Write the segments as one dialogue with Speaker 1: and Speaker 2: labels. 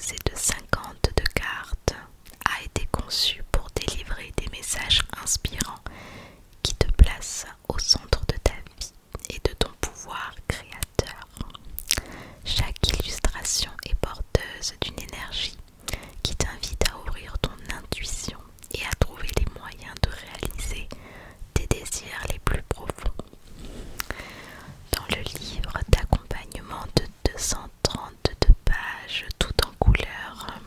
Speaker 1: composé de 50 de cartes, a été conçu pour délivrer des messages inspirants qui te placent au centre de ta vie et de ton pouvoir créateur. Chaque illustration est porteuse d'une énergie qui t'invite à ouvrir ton intuition et à trouver les moyens de réaliser tes désirs les plus profonds. Dans le livre d'accompagnement de 232 pages tout en couleurs,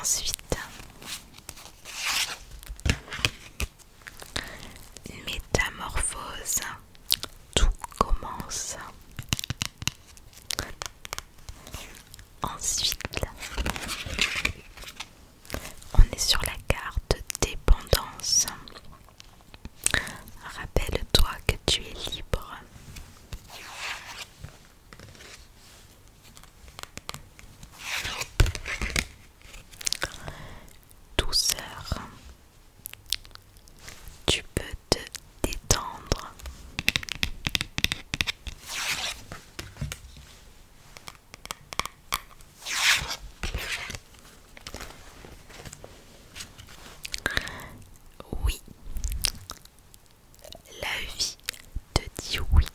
Speaker 1: Ensuite, métamorphose, tout commence. Ensuite, on est sur la carte dépendance. Rappelle-toi que tu es libre. Douceur, tu peux te détendre. Oui, la vie te dit oui.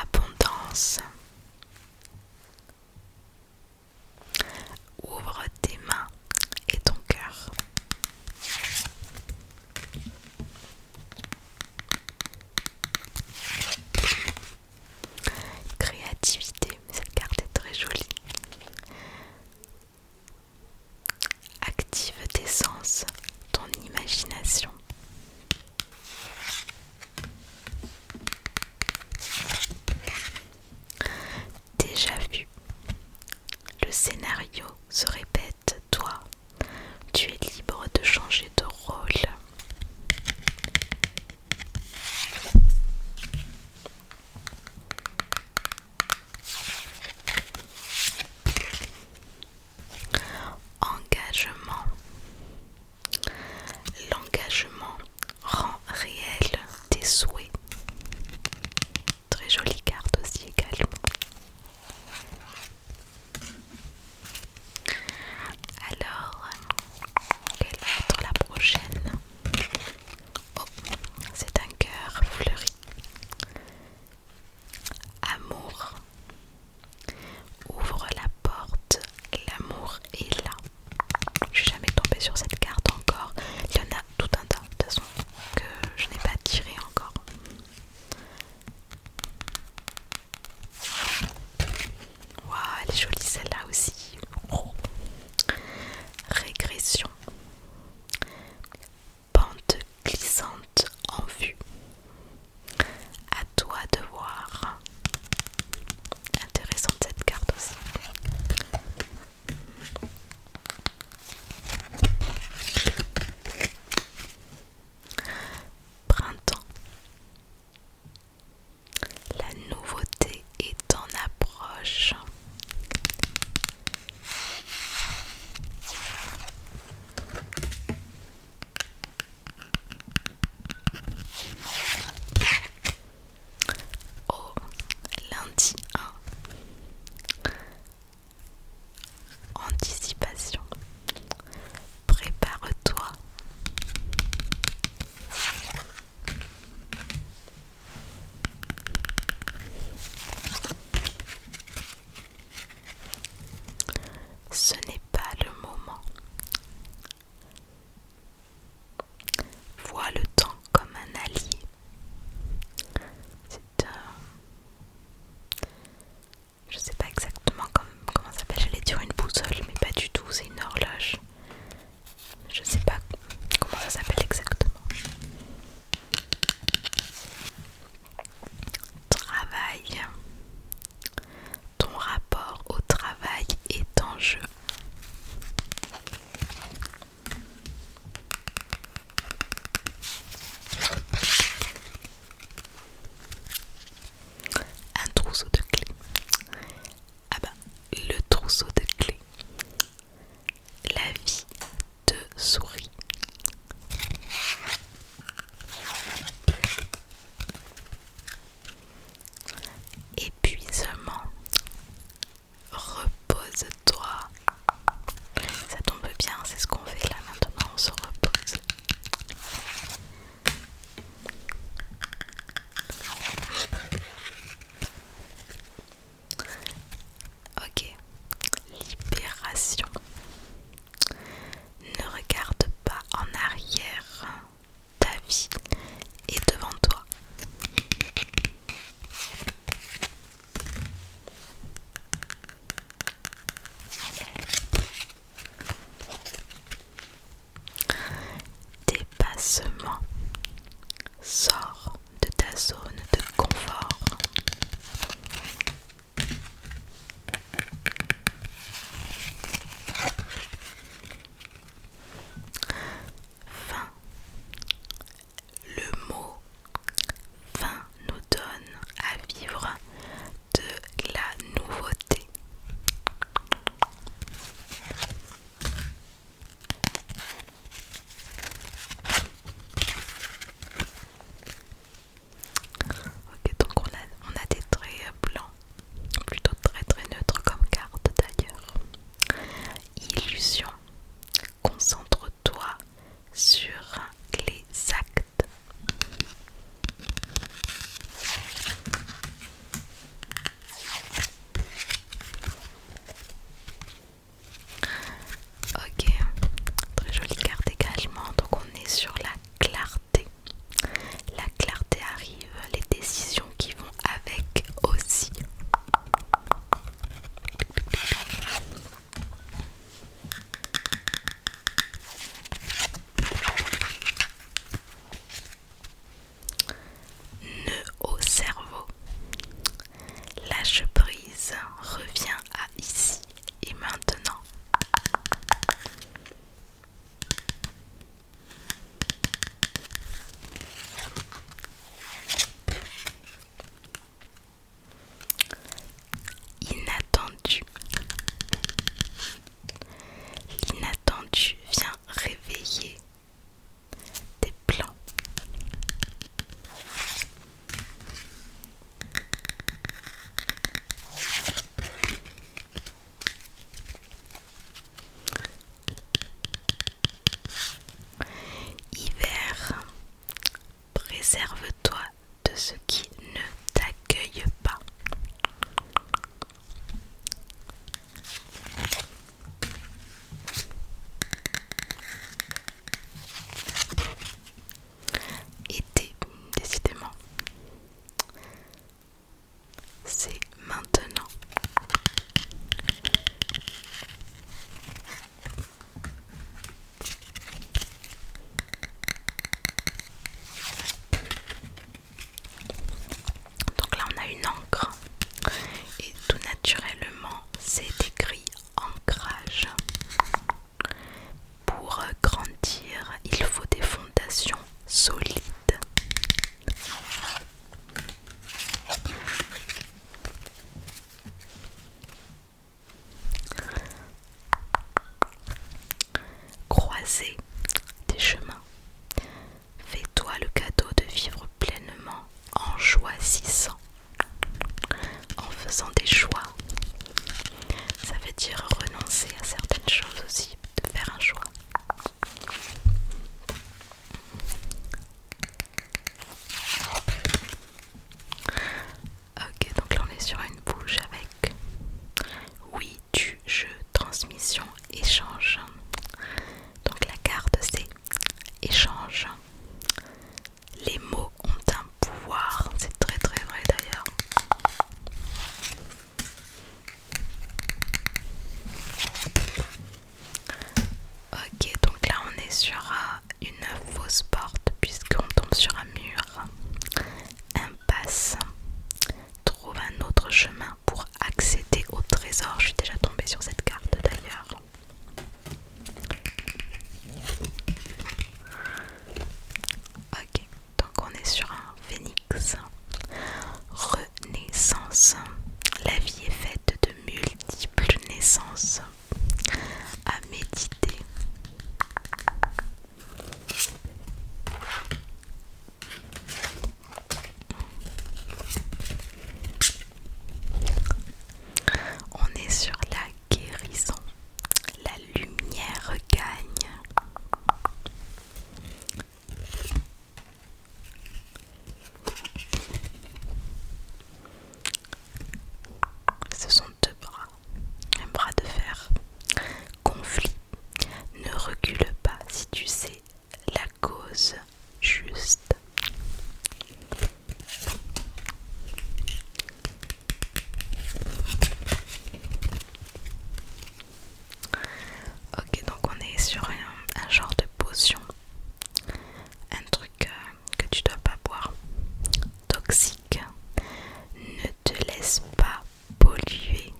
Speaker 1: Abondance, ouvre tes mains et ton cœur. Créativité, cette carte est très jolie. Active tes sens, ton imagination. commencer maintenant. Donc là on a une encre et tout naturellement c'est écrit ancrage. Pour grandir, il faut des fondations solides. Croiser tes chemins. Fais-toi le cadeau de vivre pleinement en choisissant, en faisant des choix. Ça veut dire renoncer à certaines choses aussi, de faire un choix. Ok, donc là on est sur une bouche avec oui, tu, je, transmission, échange. Donc la carte c'est échange. Les mots ont un pouvoir, c'est très très vrai d'ailleurs. Ok, donc là on est sur une fausse porte puisqu'on tombe sur un mur. Impasse. Trouve un autre chemin pour accéder au trésor. Je suis déjà tombée sur cette carte d'ailleurs. Ok, donc on est sur un phénix. Renaissance. La vie est faite de multiples naissances. À méditer. On est sur la guérison. La lumière gagne. Ce sont deux bras, un bras de fer. Conflit. Ne recule pas si tu sais la cause juste. Ok, donc on est sur un genre de potion. Un truc que tu dois pas boire. Toxique. Ne te laisse pas polluer.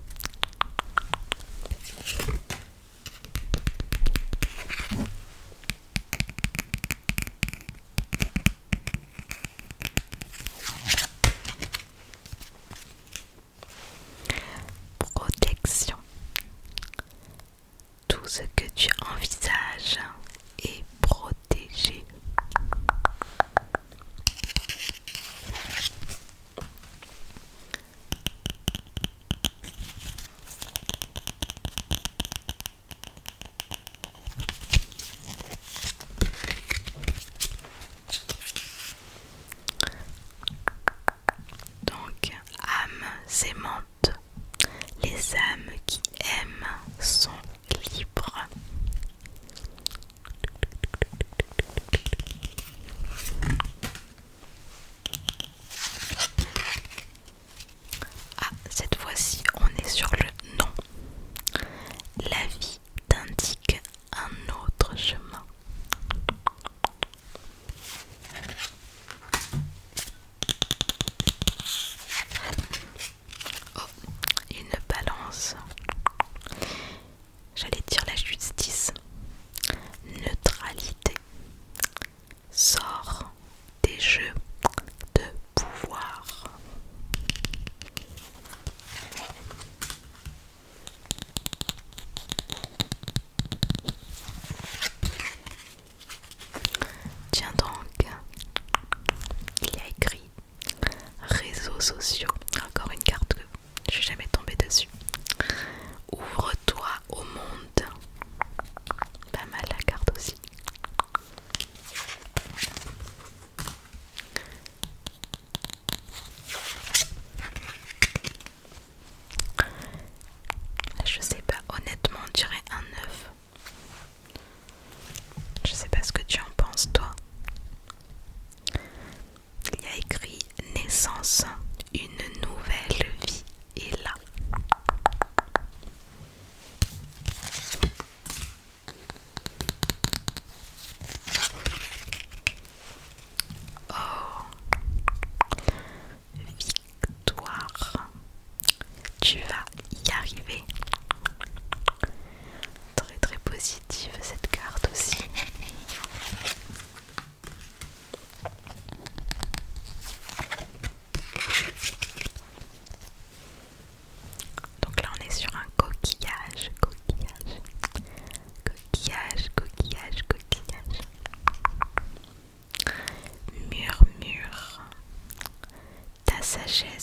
Speaker 1: Protection. Tout ce que tu envisages est protégé. Donc, âme s'aimante. Les âmes qui aiment sont libres. Ah, cette fois-ci, on est sur le nom. La vie t'indique un autre chemin.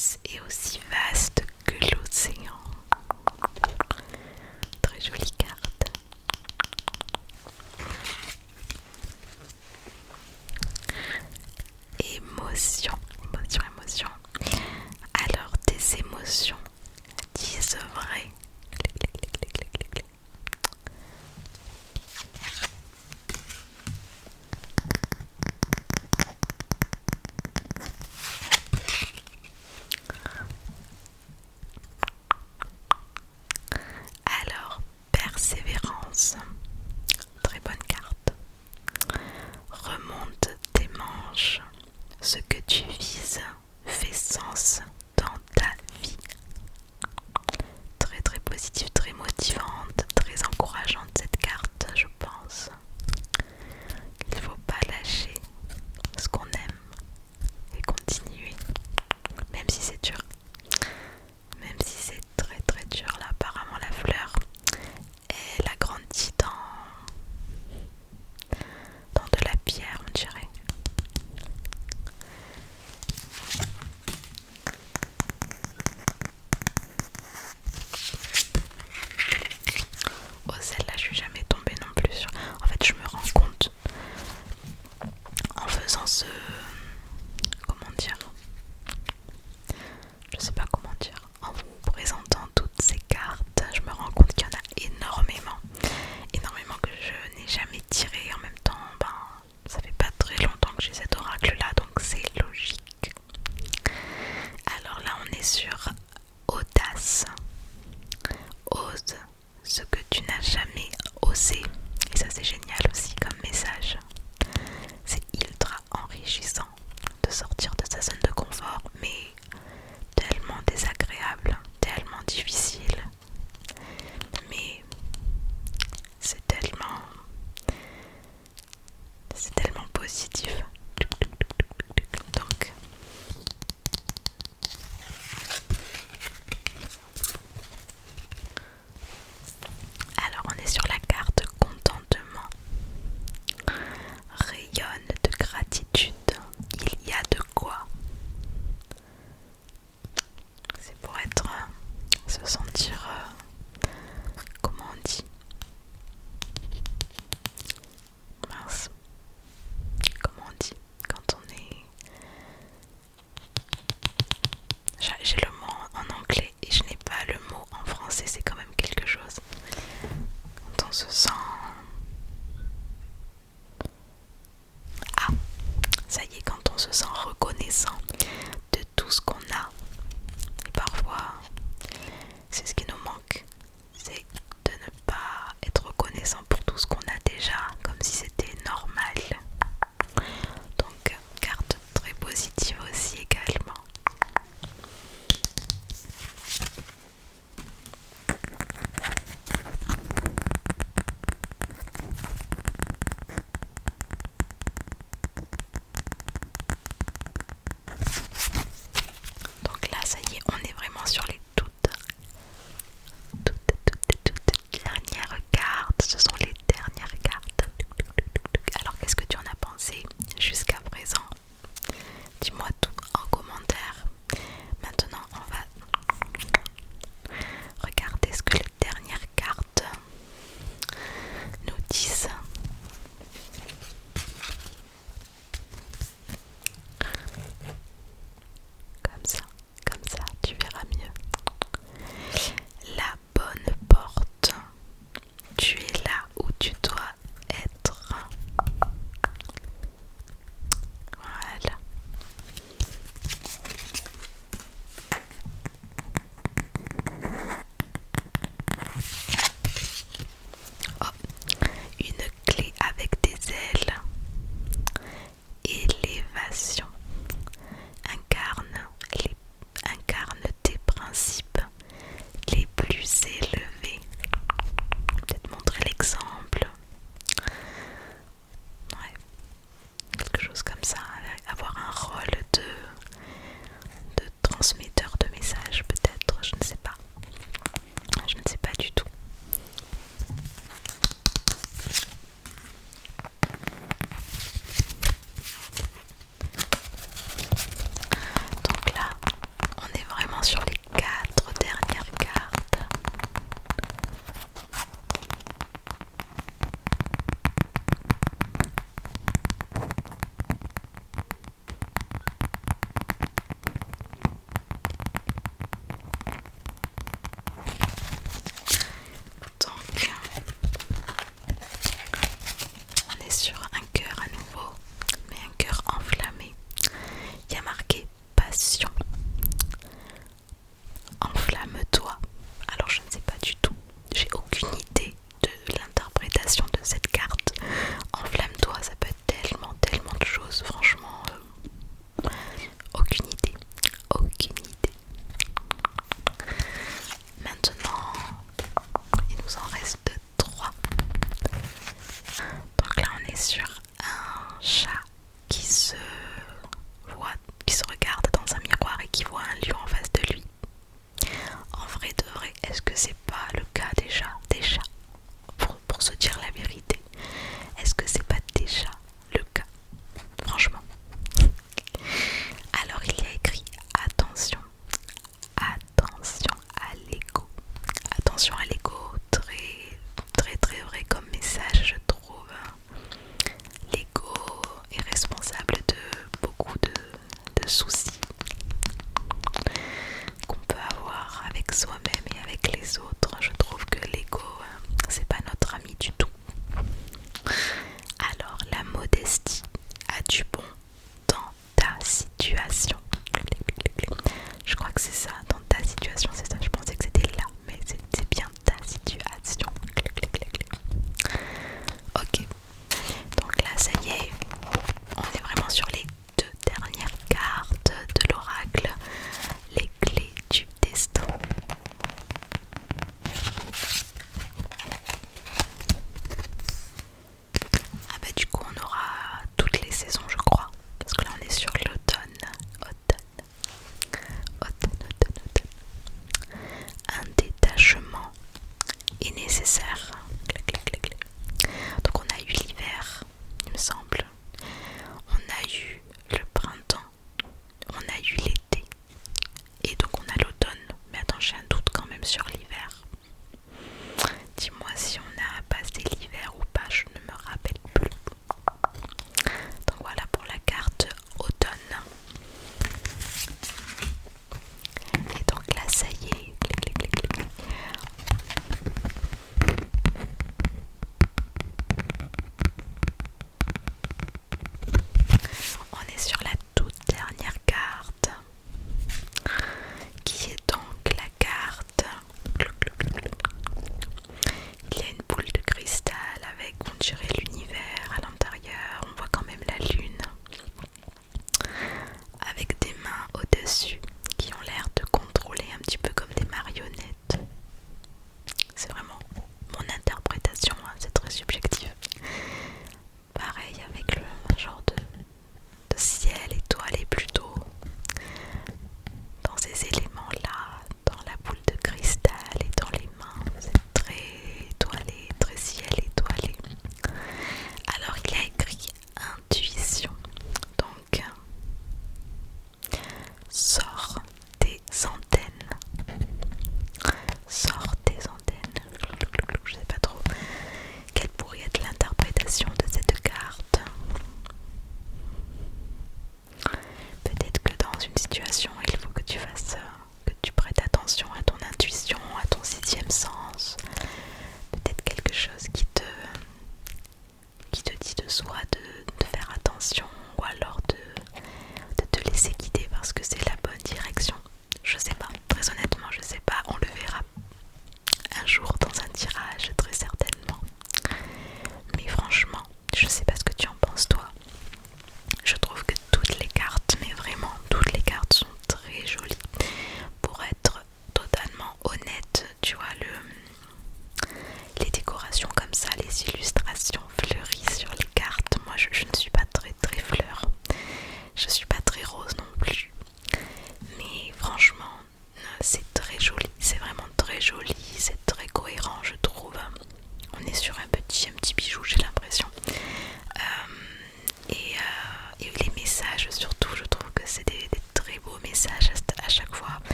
Speaker 1: immense et aussi vaste que l'océan. Très jolie carte. Émotion, émotion, émotion. Alors tes émotions disent vrai. Alors, persévérance, très bonne carte. Remonte tes manches, ce que tu vises fait sens dans ta vie. Très très positive, très motivante, très encourageante cette carte, je pense. Il ne faut pas lâcher ce qu'on aime et continuer, même si c'est dur. Même si c'est très très dur, là apparemment la fleur, elle a grandi dans de la pierre, on dirait. Oh, celle-là, je suis jamais tombée non plus sur. En fait, je me rends compte en faisant ce. Comment dire? Je sais pas comment dire. En vous présentant toutes ces cartes, je me rends compte qu'il y en a énormément. Énormément que je n'ai jamais tiré. En même temps, ça fait pas très longtemps que j'ai cet oracle-là, donc c'est logique. Alors là, on est sur audace. Ose ce que tu n'as jamais osé. Et ça, c'est génial aussi comme message. C'est ultra enrichissant de sortir de sa zone de confort, mais tellement désagréable, tellement difficile. Mais c'est tellement positif. Donc, alors on est sur la carte contentement. Rayonne de gratitude. Il y a de quoi. C'est pour être, se sentir, comment on dit? Mince. Comment on dit quand on est... J'ai le mot en anglais et je n'ai pas le mot en français, c'est quand même quelque chose. Quand on se sent... Ah, ça y est, quand on se sent reconnaissant de tout ce qu'on a. Et parfois,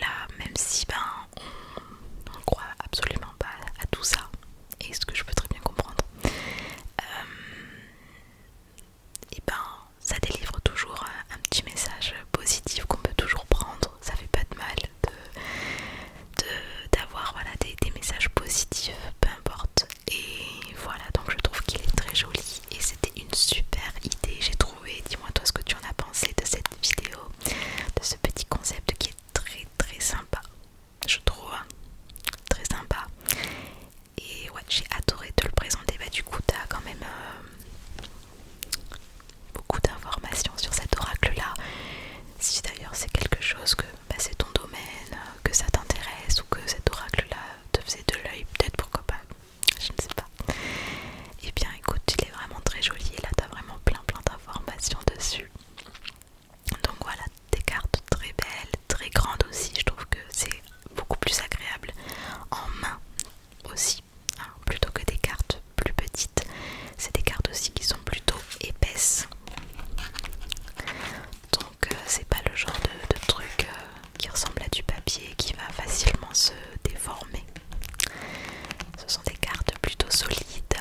Speaker 1: voilà, même si on croit absolument pas à tout ça, et ce que je peux très bien comprendre, et ça délivre toujours un petit message positif qu'on peut toujours prendre. Ça fait pas de mal d'avoir voilà, des messages positifs, peu importe. Et voilà, donc je trouve qu'il est très joli et c'était une super idée, j'ai trouvé. Dis-moi toi ce que tu en as pensé de cette vidéo, de ce petit concept qui est très très sympa, je trouve, hein, très sympa. Et ouais, j'ai adoré te le présenter. Du coup t'as quand même beaucoup d'informations sur cet oracle là. Si d'ailleurs c'est quelque chose que c'est ton domaine, que ça t'intéresse, ou que cet oracle là te faisait de l'œil, peut-être, pourquoi pas, je ne sais pas. Et bien écoute, il est vraiment très joli et là t'as vraiment plein d'informations dessus. Donc voilà, des cartes très belles, très grandes aussi. Je trouve que c'est beaucoup plus agréable en main aussi, hein, plutôt que des cartes plus petites. C'est des cartes aussi qui sont plutôt épaisses. Donc c'est pas le genre de truc qui ressemble à du papier et qui va facilement se déformer. Ce sont des cartes plutôt solides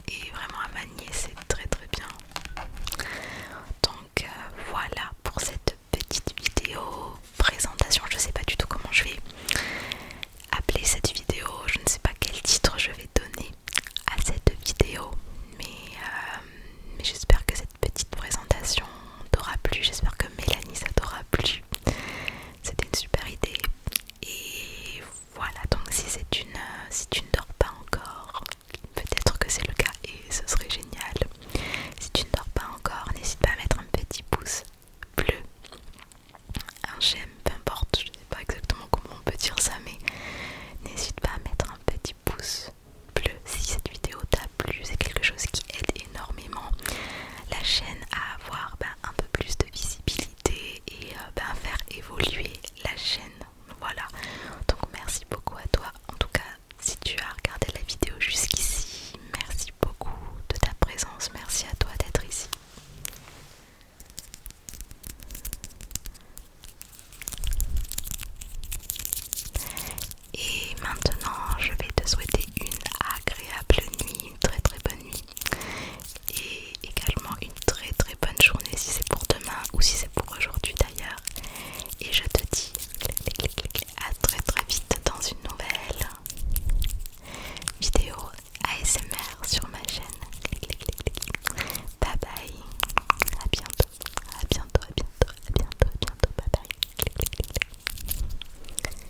Speaker 1: et vraiment à manier, c'est très très bien. Donc voilà pour cette petite vidéo présentation. Je sais pas du tout comment je vais appeler cette vidéo, je ne sais pas quel titre je vais donner à cette vidéo, mais j'espère que cette petite présentation t'aura plu, j'espère que Mélanie ça t'aura plu. C'était une super idée. Et voilà, donc si tu ne dors pas encore, peut-être que c'est le cas et ce serait génial. Si tu ne dors pas encore, n'hésite pas à mettre un petit pouce bleu, un j'aime, peu importe, je ne sais pas exactement comment on peut dire ça,